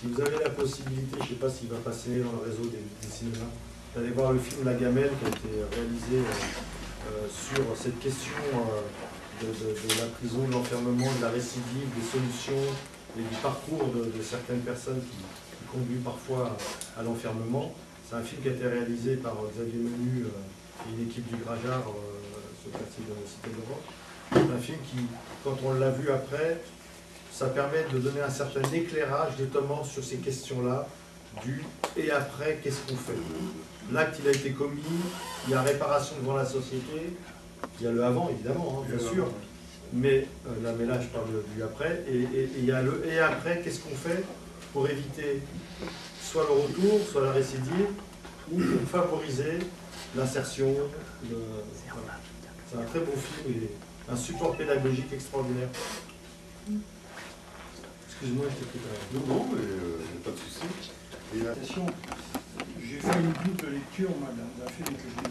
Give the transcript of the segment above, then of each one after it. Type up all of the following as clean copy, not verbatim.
si vous avez la possibilité, je ne sais pas s'il va passer dans le réseau des cinémas, d'aller voir le film La Gamelle qui a été réalisé sur cette question de la prison, de l'enfermement, de la récidive, des solutions et du parcours de certaines personnes qui conduit parfois à l'enfermement. C'est un film qui a été réalisé par Xavier Menu et une équipe du Grajard, ce quartier de la Cité de l'Europe. C'est un film qui, quand on l'a vu après, ça permet de donner un certain éclairage notamment sur ces questions-là, du et après, qu'est-ce qu'on fait? L'acte, il a été commis, il y a réparation devant la société, il y a le avant, évidemment, hein, bien sûr, mais là, je parle du après, et il y a le et après, qu'est-ce qu'on fait pour éviter soit le retour, soit la récidive, ou pour favoriser l'insertion. Voilà. C'est un très beau film et un support pédagogique extraordinaire. Excuse-moi, je t'ai pris ta... Non, mais pas de souci. J'ai fait une double lecture d'un film que j'ai vu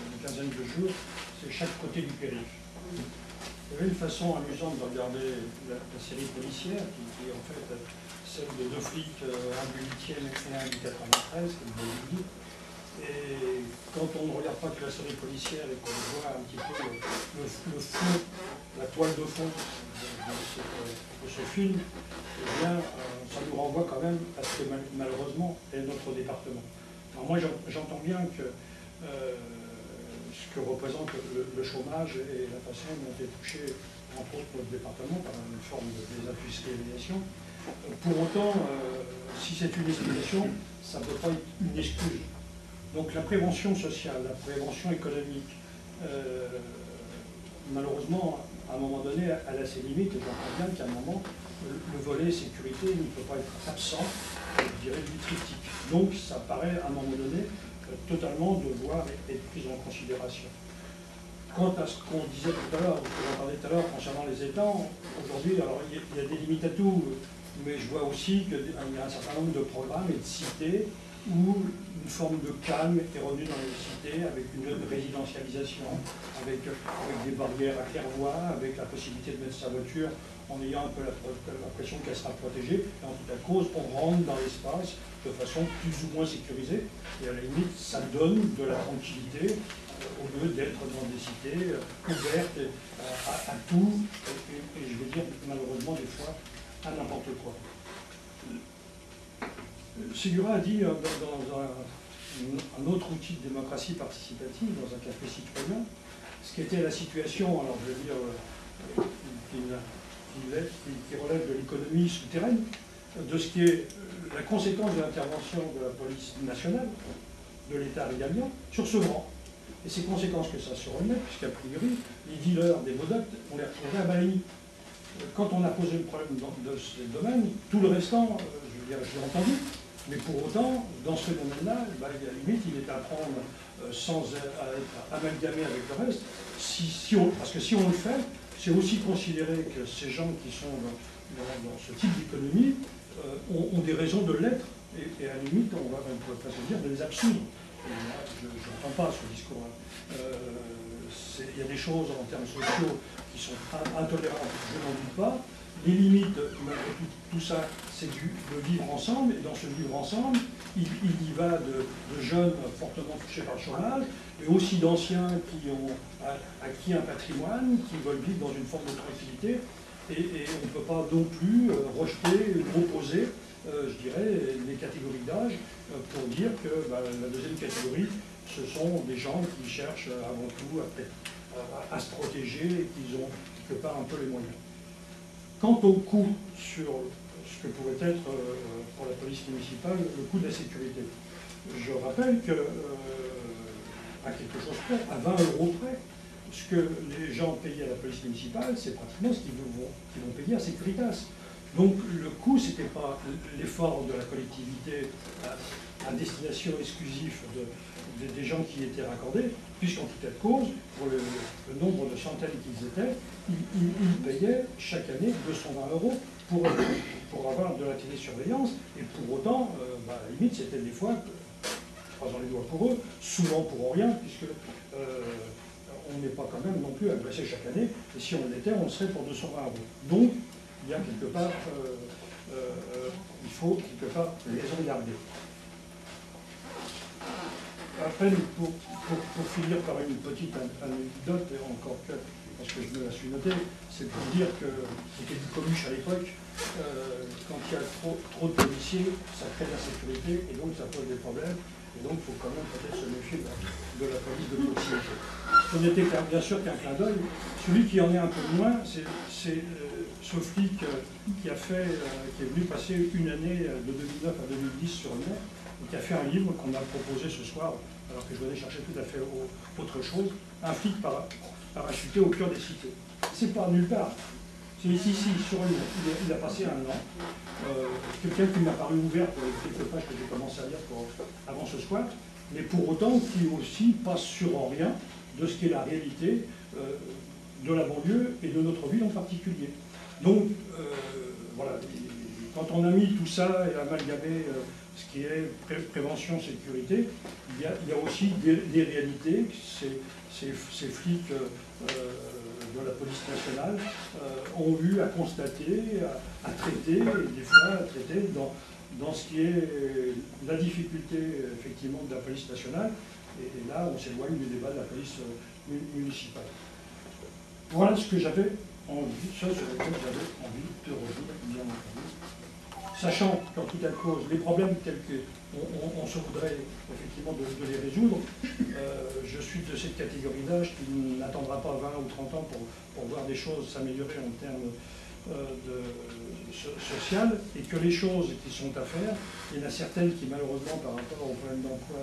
une quinzaine de jours, c'est Chaque côté du périph'. Il y avait une façon amusante de regarder la série policière, qui est en fait celle de deux flics, un du 8e et un du 93, comme vous l'avez dit. Et quand on ne regarde pas que la série policière et qu'on voit un petit peu le fond, la toile de fond de ce film, eh bien, ça nous renvoie quand même à ce que malheureusement est notre département. Alors moi, j'entends bien que ce que représente le chômage et la façon dont est touché, entre autres, notre département par une forme de désindustrialisation. Pour autant, si c'est une explication, ça ne peut pas être une excuse. Donc la prévention sociale, la prévention économique, malheureusement, à un moment donné, elle a ses limites, et j'entends bien qu'à un moment, le volet sécurité ne peut pas être absent, je dirais, du triptyque. Donc ça paraît, à un moment donné, totalement devoir être pris en considération. Quant à ce qu'on disait tout à l'heure, ce que j'entendais tout à l'heure concernant les étangs, aujourd'hui, alors il y a des limites à tout, mais je vois aussi qu'il y a un certain nombre de programmes et de cités où une forme de calme est revenue dans les cités avec une résidentialisation, avec des barrières à claire-voie, avec la possibilité de mettre sa voiture en ayant un peu l'impression qu'elle sera protégée. Et en tout cas cause, on rentre dans l'espace de façon plus ou moins sécurisée. Et à la limite, ça donne de la tranquillité au lieu d'être dans des cités ouvertes à tout, et je veux dire malheureusement des fois à n'importe quoi. Segura a dit dans un autre outil de démocratie participative, dans un café citoyen, ce qui était la situation, alors je veux dire, qui relève de l'économie souterraine, de ce qui est la conséquence de l'intervention de la police nationale, de l'État régalien, sur ce grand. Et ces conséquences que ça se remet, puisqu'a priori, les dealers des Modoc, on les retrouverait à Bailly. Quand on a posé le problème de ce domaine, tout le restant, je veux dire, je l'ai entendu, mais pour autant, dans ce domaine-là, à la limite, il est à prendre sans être amalgamé avec le reste, parce que si on le fait, c'est aussi considérer que ces gens qui sont dans ce type d'économie ont des raisons de l'être, et à la limite, on ne pourrait pas se dire de les absoudre. Je n'entends pas ce discours-là. Il y a des choses en termes sociaux qui sont intolérables, je n'en doute pas. Les limites, malgré tout ça, c'est de vivre ensemble, et dans ce vivre ensemble, il y va de jeunes fortement touchés par le chômage, mais aussi d'anciens qui ont acquis un patrimoine, qui veulent vivre dans une forme de tranquillité, et on ne peut pas non plus rejeter, opposer, je dirais, les catégories d'âge, pour dire que la deuxième catégorie, ce sont des gens qui cherchent avant tout à se protéger et qui ont quelque part un peu les moyens. Quant au coût sur ce que pourrait être pour la police municipale le coût de la sécurité, je rappelle que, à quelque chose près, à 20 € près, ce que les gens payent à la police municipale, c'est pratiquement ce qu'ils vont payer à Securitas. Donc le coût, ce n'était pas l'effort de la collectivité à destination exclusive des gens qui étaient raccordés, puisqu'en tout état de cause, pour le nombre de centaines qu'ils étaient, ils payaient chaque année 220 € pour avoir de la télésurveillance, et pour autant, à la limite, c'était des fois, croisant les doigts pour eux, souvent pour rien, puisque on n'est pas quand même non plus agressé chaque année, et si on l'était, on serait pour 220 €. Donc, il y a quelque part, il faut quelque part raison garder. Après, pour finir par une petite anecdote, et encore que, parce que je me la suis notée, c'est pour dire que c'était du Coluche à l'époque, quand il y a trop de policiers, ça crée de l'insécurité et donc ça pose des problèmes. Et donc il faut quand même peut-être se méfier de la police de proximité. Ce n'était bien sûr qu'un clin d'œil. Celui qui en est un peu moins, c'est ce flic qui est venu passer une année de 2009 à 2010 sur Lyon, et qui a fait un livre qu'on a proposé ce soir, alors que je venais chercher tout à fait autre chose, un flic parachuté au cœur des cités. C'est pas nulle part. C'est ici, sur Lyon. Il a passé un an. Quelqu'un qui m'a paru ouvert pour les quelques pages que j'ai commencé à lire avant ce soir, mais pour autant qui aussi passe sur rien de ce qu'est la réalité de la banlieue et de notre ville en particulier. Donc, voilà, quand on a mis tout ça et amalgamé ce qui est prévention, sécurité, il y a aussi des réalités. Ces flics de la police nationale ont eu à constater, à traiter, et des fois à traiter dans ce qui est la difficulté effectivement de la police nationale. Et là, on s'éloigne du débat de la police municipale. Voilà ce que j'avais envie, sur lequel j'avais envie de revenir, bien entendu. Sachant qu'en tout cas de cause, les problèmes tels qu'on se voudrait effectivement de les résoudre, je suis de cette catégorie d'âge qui n'attendra pas 20 ou 30 ans pour voir des choses s'améliorer en termes social, et que les choses qui sont à faire, il y en a certaines qui malheureusement par rapport aux problèmes d'emploi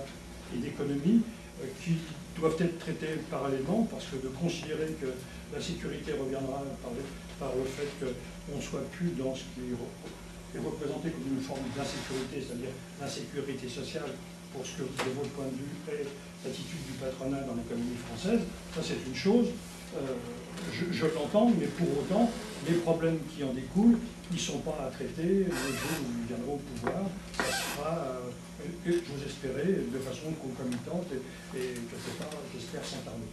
et d'économie, qui doivent être traitées parallèlement, parce que de considérer que la sécurité reviendra par le fait qu'on ne soit plus dans ce qui est représenté comme une forme d'insécurité, c'est-à-dire l'insécurité sociale, pour ce que, de votre point de vue, est l'attitude du patronat dans l'économie française. Ça, c'est une chose, je l'entends, mais pour autant, les problèmes qui en découlent, ils ne sont pas à traiter. Le jour où ils viendront au pouvoir, ça se fera, j'ose espérer, de façon concomitante et quelque part, j'espère, sans tarder.